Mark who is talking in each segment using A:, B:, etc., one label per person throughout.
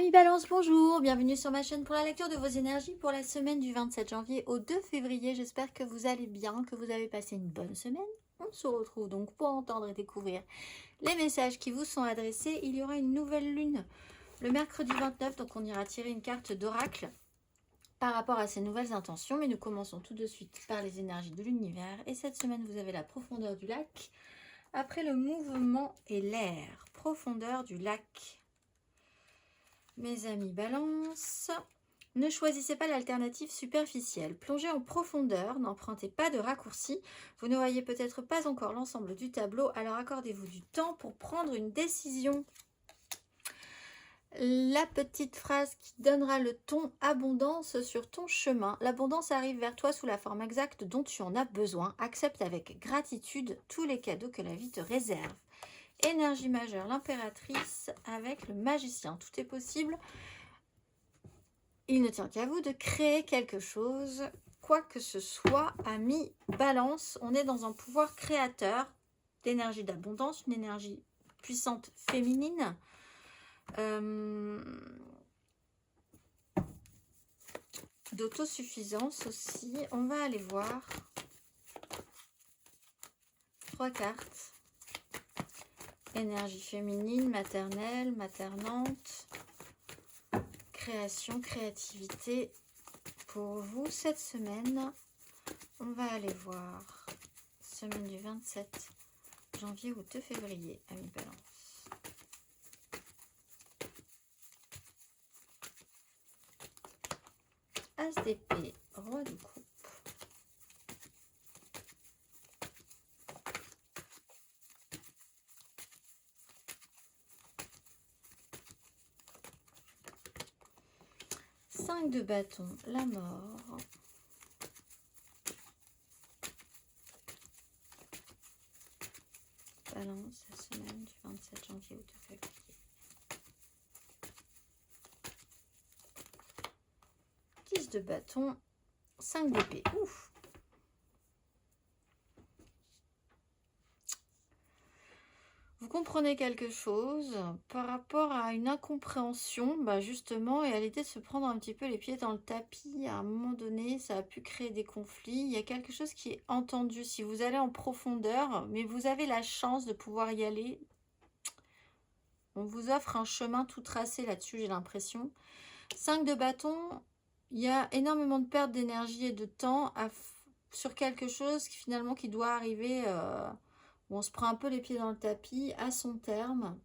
A: Amis Balance, bonjour, bienvenue sur ma chaîne pour la lecture de vos énergies pour la semaine du 27 janvier au 2 février. J'espère que vous allez bien, que vous avez passé une bonne semaine. On se retrouve donc pour entendre et découvrir les messages qui vous sont adressés. Il y aura une nouvelle lune le mercredi 29, donc on ira tirer une carte d'oracle par rapport à ces nouvelles intentions. Mais nous commençons tout de suite par les énergies de l'univers. Et cette semaine, vous avez la profondeur du lac. Après le mouvement et l'air, profondeur du lac. Mes amis Balance, ne choisissez pas l'alternative superficielle. Plongez en profondeur, n'empruntez pas de raccourcis. Vous ne voyez peut-être pas encore l'ensemble du tableau, alors accordez-vous du temps pour prendre une décision. La petite phrase qui donnera le ton: abondance sur ton chemin. L'abondance arrive vers toi sous la forme exacte dont tu en as besoin. Accepte avec gratitude tous les cadeaux que la vie te réserve. Énergie majeure, l'impératrice avec le magicien. Tout est possible. Il ne tient qu'à vous de créer quelque chose, quoi que ce soit. Amis Balance, on est dans un pouvoir créateur d'énergie d'abondance, une énergie puissante féminine. D'autosuffisance aussi. On va aller voir 3 cartes. Énergie féminine, maternelle, maternante, création, créativité pour vous cette semaine. On va aller voir semaine du 27 janvier au 2 février, amis Balance. As d'épée, roi de coupe. Cinq de bâton, la mort. Balance, la semaine du 27 janvier au 2 février. 10 de bâton, 5 d'épée. Ouf! Vous comprenez quelque chose par rapport à une incompréhension, justement, et à l'idée de se prendre un petit peu les pieds dans le tapis. À un moment donné, ça a pu créer des conflits. Il y a quelque chose qui est entendu. Si vous allez en profondeur, mais vous avez la chance de pouvoir y aller, on vous offre un chemin tout tracé là-dessus, j'ai l'impression. 5 de bâton, il y a énormément de perte d'énergie et de temps sur quelque chose qui finalement qui doit arriver... où on se prend un peu les pieds dans le tapis, à son terme.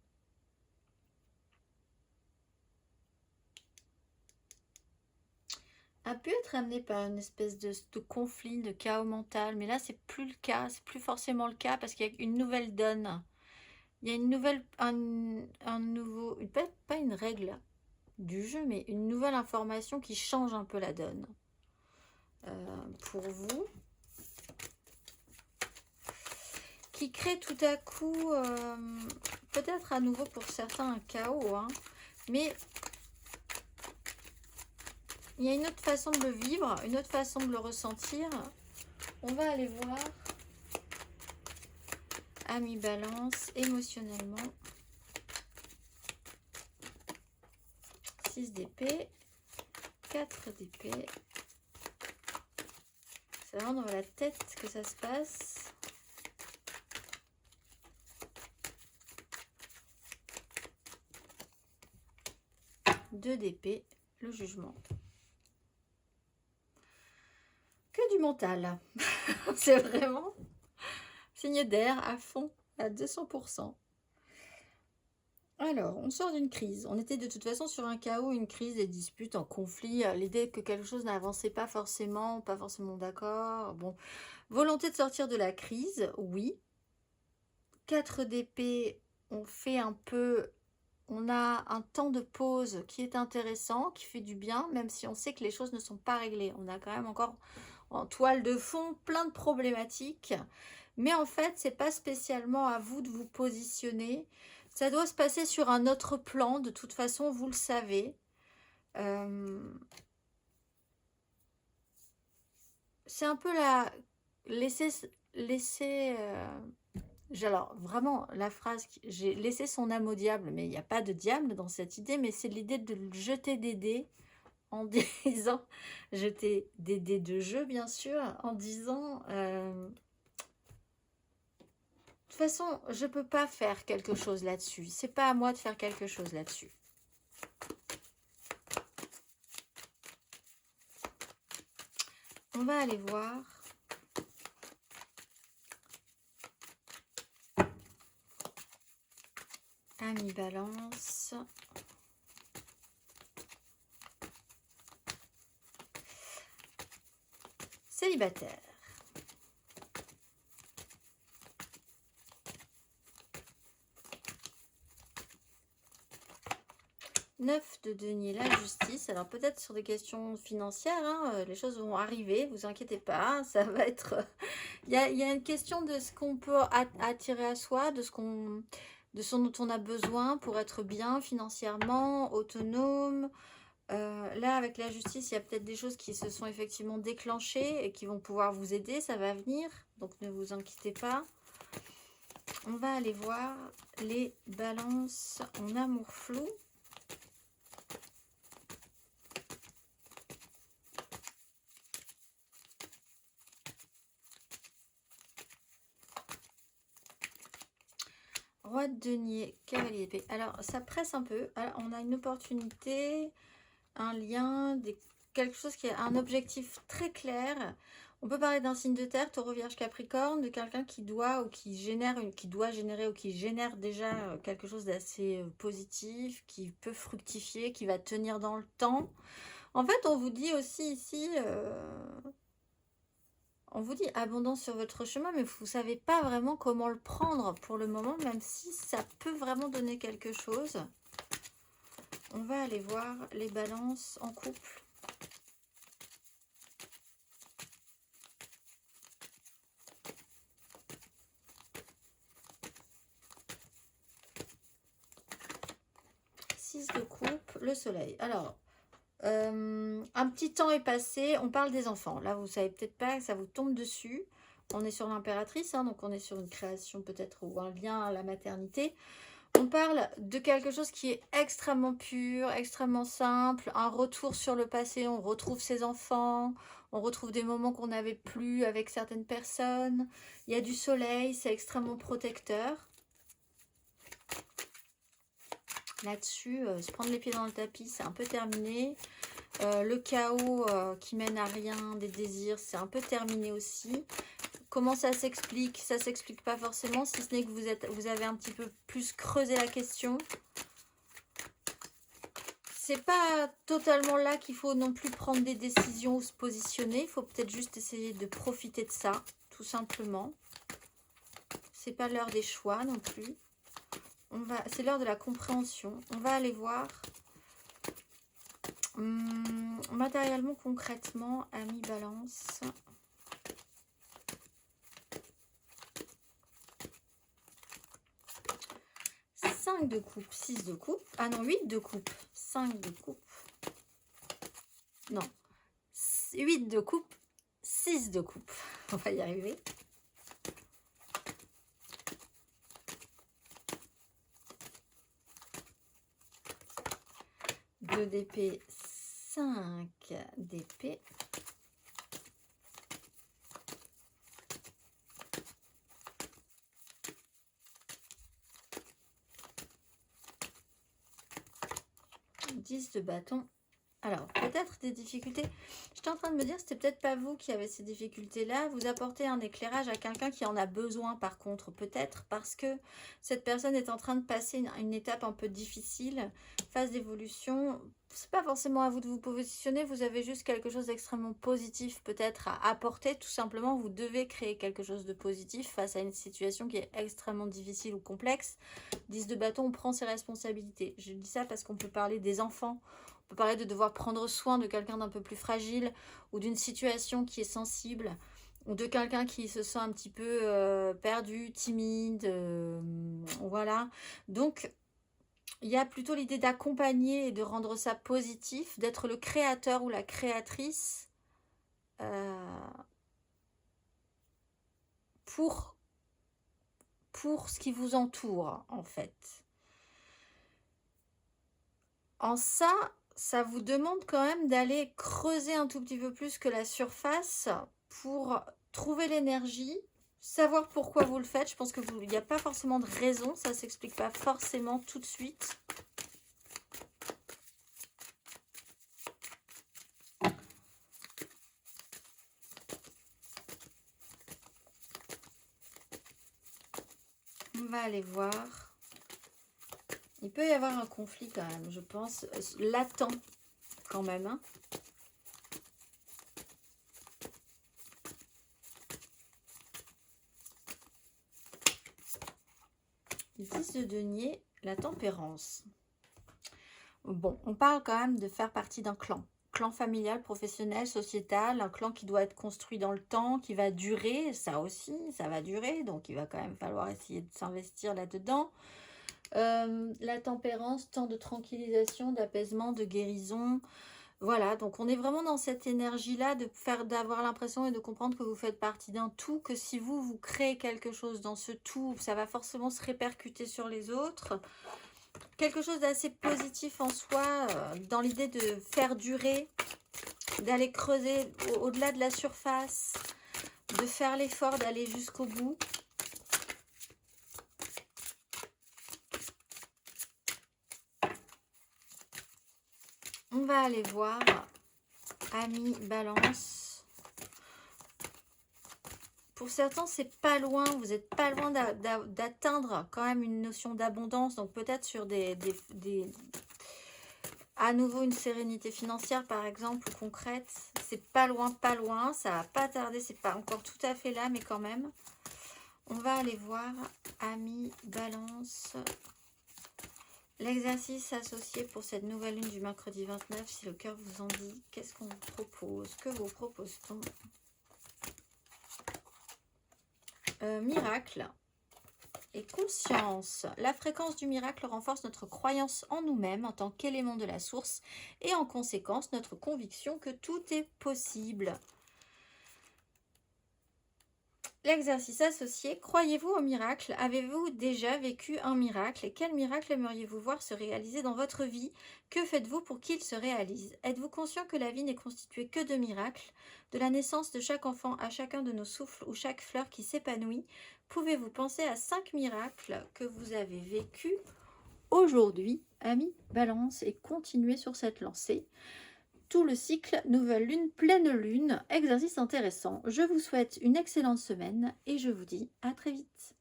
A: A pu être amené par une espèce de conflit, de chaos mental, mais là c'est plus le cas, c'est plus forcément le cas parce qu'il y a une nouvelle donne. Il y a une nouvelle, un nouveau, pas une règle du jeu, mais une nouvelle information qui change un peu la donne. Pour vous, qui crée tout à coup, peut-être à nouveau pour certains un chaos, hein, mais il y a une autre façon de le vivre, une autre façon de le ressentir. On va aller voir, amis Balance, émotionnellement. 6 d'épée, 4 d'épée. C'est vraiment dans la tête que ça se passe. 2 d'épée, le jugement. Que du mental. C'est vraiment signe d'air à fond, à 200%. Alors, on sort d'une crise. On était de toute façon sur un chaos, une crise, des disputes, un conflit. L'idée que quelque chose n'avançait pas forcément d'accord. Bon, volonté de sortir de la crise, oui. 4 d'épée, on fait un peu... On a un temps de pause qui est intéressant, qui fait du bien, même si on sait que les choses ne sont pas réglées. On a quand même encore en toile de fond plein de problématiques. Mais en fait, c'est pas spécialement à vous de vous positionner. Ça doit se passer sur un autre plan. De toute façon, vous le savez. C'est un peu la... laisser Alors, vraiment, la phrase, j'ai laissé son âme au diable, mais il n'y a pas de diable dans cette idée, mais c'est l'idée de le jeter des dés en disant, jeter des dés de jeu, bien sûr, en disant, de toute façon, je peux pas faire quelque chose là-dessus. C'est pas à moi de faire quelque chose là-dessus. On va aller voir. Ami Balance. Célibataire. Neuf de denier, la justice. Alors peut-être sur des questions financières, hein, les choses vont arriver, vous inquiétez pas, ça va être... Il y a une question de ce qu'on peut attirer à soi, de ce dont on a besoin pour être bien financièrement, autonome. Là, avec la justice, il y a peut-être des choses qui se sont effectivement déclenchées et qui vont pouvoir vous aider, ça va venir, donc ne vous inquiétez pas. On va aller voir les balances en amour flou. Roi de denier, cavalier d'épée. Alors, ça presse un peu. Alors, on a une opportunité, un lien, quelque chose qui a un objectif très clair. On peut parler d'un signe de terre, taureau, vierge, capricorne, de quelqu'un qui doit ou qui génère, qui doit générer ou qui génère déjà quelque chose d'assez positif, qui peut fructifier, qui va tenir dans le temps. En fait, on vous dit aussi ici... on vous dit abondance sur votre chemin, mais vous ne savez pas vraiment comment le prendre pour le moment, même si ça peut vraiment donner quelque chose. On va aller voir les balances en couple. Six de coupe, le soleil. Alors, un petit temps est passé, on parle des enfants. Là, vous savez peut-être pas que ça vous tombe dessus. On est sur l'impératrice, hein, donc on est sur une création peut-être ou un lien à la maternité. On parle de quelque chose qui est extrêmement pur, extrêmement simple, un retour sur le passé, on retrouve ses enfants, on retrouve des moments qu'on n'avait plus avec certaines personnes. Il y a du soleil, c'est extrêmement protecteur. Là-dessus, se prendre les pieds dans le tapis, c'est un peu terminé. Le chaos qui mène à rien, des désirs, c'est un peu terminé aussi. Comment ça s'explique? Ça s'explique pas forcément, si ce n'est que vous avez un petit peu plus creusé la question. C'est pas totalement là qu'il faut non plus prendre des décisions ou se positionner. Il faut peut-être juste essayer de profiter de ça, tout simplement. C'est pas l'heure des choix non plus. C'est l'heure de la compréhension. On va aller voir matériellement, concrètement, ami Balance. De coupe, 6 de coupe, ah non, 8 de coupe, 5 de coupe, non, 8 de coupe, 6 de coupe, on va y arriver. Deux d'épée, 5 d'épée. De bâton. Alors, peut-être des difficultés. J'étais en train de me dire, c'était peut-être pas vous qui avez ces difficultés-là. Vous apportez un éclairage à quelqu'un qui en a besoin, par contre, peut-être parce que cette personne est en train de passer une étape un peu difficile, phase d'évolution. C'est pas forcément à vous de vous positionner, vous avez juste quelque chose d'extrêmement positif peut-être à apporter. Tout simplement, vous devez créer quelque chose de positif face à une situation qui est extrêmement difficile ou complexe. 10 de bâton, on prend ses responsabilités. Je dis ça parce qu'on peut parler des enfants. On peut parler de devoir prendre soin de quelqu'un d'un peu plus fragile ou d'une situation qui est sensible ou de quelqu'un qui se sent un petit peu perdu, timide, voilà. Donc, il y a plutôt l'idée d'accompagner et de rendre ça positif, d'être le créateur ou la créatrice pour pour ce qui vous entoure, en fait. En ça, ça vous demande quand même d'aller creuser un tout petit peu plus que la surface pour trouver l'énergie, savoir pourquoi vous le faites. Je pense qu'il n'y a pas forcément de raison, ça ne s'explique pas forcément tout de suite. On va aller voir. Il peut y avoir un conflit quand même, je pense, latent quand même. Hein. Le 10 de denier, la tempérance. Bon, on parle quand même de faire partie d'un clan. Clan familial, professionnel, sociétal, un clan qui doit être construit dans le temps, qui va durer, ça aussi, ça va durer, donc il va quand même falloir essayer de s'investir là-dedans. La tempérance, temps de tranquillisation, d'apaisement, de guérison. Voilà, donc on est vraiment dans cette énergie-là d'avoir l'impression et de comprendre que vous faites partie d'un tout, que si vous créez quelque chose dans ce tout, ça va forcément se répercuter sur les autres. Quelque chose d'assez positif en soi, dans l'idée de faire durer, d'aller creuser au-delà de la surface, de faire l'effort d'aller jusqu'au bout. On va aller voir, amis Balance. Pour certains, c'est pas loin, vous n'êtes pas loin d'atteindre quand même une notion d'abondance, donc peut-être sur à nouveau une sérénité financière par exemple, concrète. C'est pas loin, ça va pas tarder, c'est pas encore tout à fait là, mais quand même. On va aller voir, amis Balance, l'exercice associé pour cette nouvelle lune du mercredi 29, si le cœur vous en dit. Qu'est-ce qu'on vous propose? Que vous propose-t-on? Miracle et conscience. La fréquence du miracle renforce notre croyance en nous-mêmes en tant qu'élément de la source et en conséquence notre conviction que tout est possible. L'exercice associé, croyez-vous au miracle? Avez-vous déjà vécu un miracle? Et quel miracle aimeriez-vous voir se réaliser dans votre vie? Que faites-vous pour qu'il se réalise? Êtes-vous conscient que la vie n'est constituée que de miracles? De la naissance de chaque enfant à chacun de nos souffles ou chaque fleur qui s'épanouit, pouvez-vous penser à 5 miracles que vous avez vécus aujourd'hui, amis Balance, et continuer sur cette lancée? Tout le cycle, nouvelle lune, pleine lune, exercice intéressant. Je vous souhaite une excellente semaine et je vous dis à très vite.